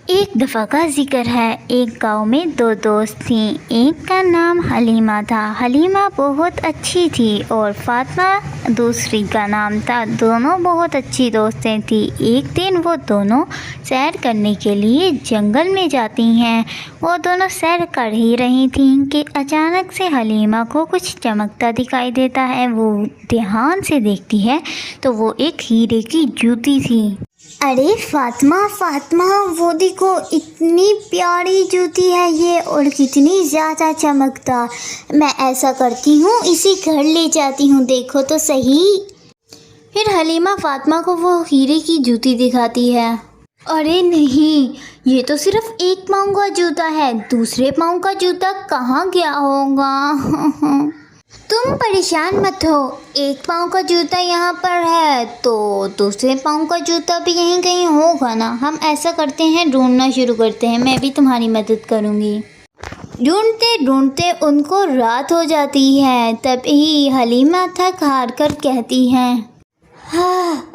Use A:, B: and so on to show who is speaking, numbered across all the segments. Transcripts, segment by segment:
A: ایک دفعہ کا ذکر ہے، ایک گاؤں میں دو دوست تھیں۔ ایک کا نام حلیمہ تھا۔ حلیمہ بہت اچھی تھی اور فاطمہ دوسری کا نام تھا۔ دونوں بہت اچھی دوستیں تھیں۔ ایک دن وہ دونوں سیر کرنے کے لیے جنگل میں جاتی ہیں۔ وہ دونوں سیر کر ہی رہی تھیں کہ اچانک سے حلیمہ کو کچھ چمکتا دکھائی دیتا ہے۔ وہ دھیان سے دیکھتی ہے تو وہ ایک ہیرے کی جوتی تھی۔
B: ارے فاطمہ وہ دیکھو، اتنی پیاری جوتی ہے یہ اور کتنی زیادہ چمکتا۔ میں ایسا کرتی ہوں، اسی گھر لے جاتی ہوں، دیکھو تو صحیح۔
A: پھر حلیمہ فاطمہ کو وہ ہیرے کی جوتی دکھاتی ہے۔ ارے نہیں، یہ تو صرف ایک پاؤں کا جوتا ہے، دوسرے پاؤں کا جوتا کہاں گیا ہوگا؟
B: تم پریشان مت ہو، ایک پاؤں کا جوتا یہاں پر ہے تو دوسرے پاؤں کا جوتا بھی یہیں کہیں ہوگا نا۔ ہم ایسا کرتے ہیں، ڈھونڈنا شروع کرتے ہیں، میں بھی تمہاری مدد کروں گی۔
A: ڈھونڈتے ڈھونڈتے ان کو رات ہو جاتی ہے۔ تبھی حلیمہ تھک ہار کر کہتی ہے،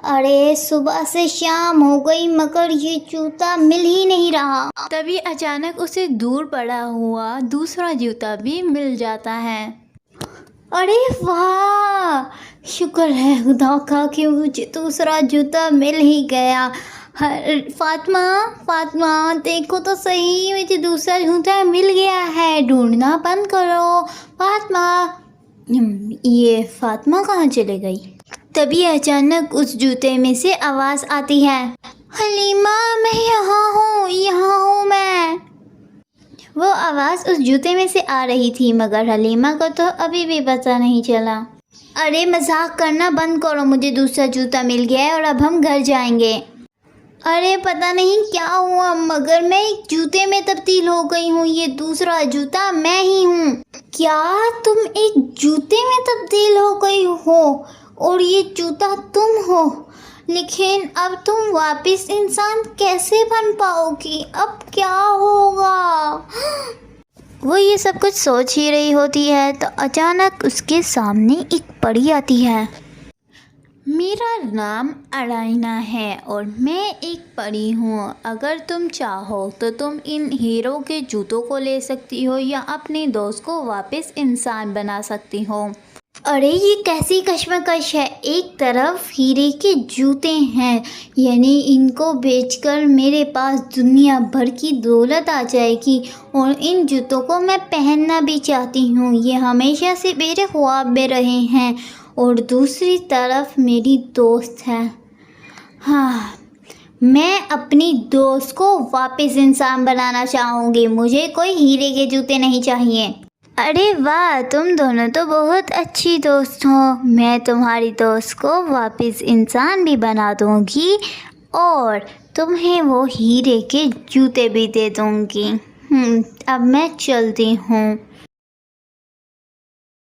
B: ارے صبح سے شام ہو گئی مگر یہ جوتا مل ہی نہیں رہا۔
A: تبھی اچانک اسے دور پڑا ہوا دوسرا جوتا بھی مل جاتا ہے۔
B: ارے واہ، شکر ہے خدا کا کہ مجھے دوسرا جوتا مل ہی گیا۔ فاطمہ دیکھو تو صحیح، مجھے دوسرا جوتا مل گیا ہے، ڈھونڈنا بند کرو فاطمہ۔
A: یہ فاطمہ کہاں چلے گئی؟ تبھی اچانک اس جوتے میں سے آواز آتی ہے،
B: حلیمہ میں یہاں ہوں میں۔
A: وہ آواز اس جوتے میں سے آ رہی تھی مگر حلیمہ کو تو ابھی بھی پتہ نہیں چلا۔
B: ارے مذاق کرنا بند کرو، مجھے دوسرا جوتا مل گیا ہے اور اب ہم گھر جائیں گے۔ ارے پتہ نہیں کیا ہوا مگر میں ایک جوتے میں تبدیل ہو گئی ہوں، یہ دوسرا جوتا میں ہی ہوں۔ کیا تم ایک جوتے میں تبدیل ہو گئی ہو اور یہ جوتا تم ہو؟ لیکن اب تم واپس انسان کیسے بن پاؤ گی؟ اب کیا ہوگا؟
A: وہ یہ سب کچھ سوچ ہی رہی ہوتی ہے تو اچانک اس کے سامنے ایک پری آتی ہے۔ میرا نام ارائنا ہے اور میں ایک پری ہوں۔ اگر تم چاہو تو تم ان ہیروں کے جوتوں کو لے سکتی ہو یا اپنے دوست کو واپس انسان بنا سکتی ہو۔
B: ارے یہ کیسی کشمکش ہے، ایک طرف ہیرے کے جوتے ہیں، یعنی ان کو بیچ کر میرے پاس دنیا بھر کی دولت آ جائے گی، اور ان جوتوں کو میں پہننا بھی چاہتی ہوں، یہ ہمیشہ سے میرے خواب میں رہے ہیں، اور دوسری طرف میری دوست ہے۔ میں اپنی دوست کو واپس انسان بنانا چاہوں گی، مجھے کوئی ہیرے کے جوتے نہیں چاہیے۔
A: ارے واہ، تم دونوں تو بہت اچھی دوست ہو، میں تمہاری دوست کو واپس انسان بھی بنا دوں گی اور تمہیں وہ ہیرے کے جوتے بھی دے دوں گی۔ اب میں چلتی ہوں۔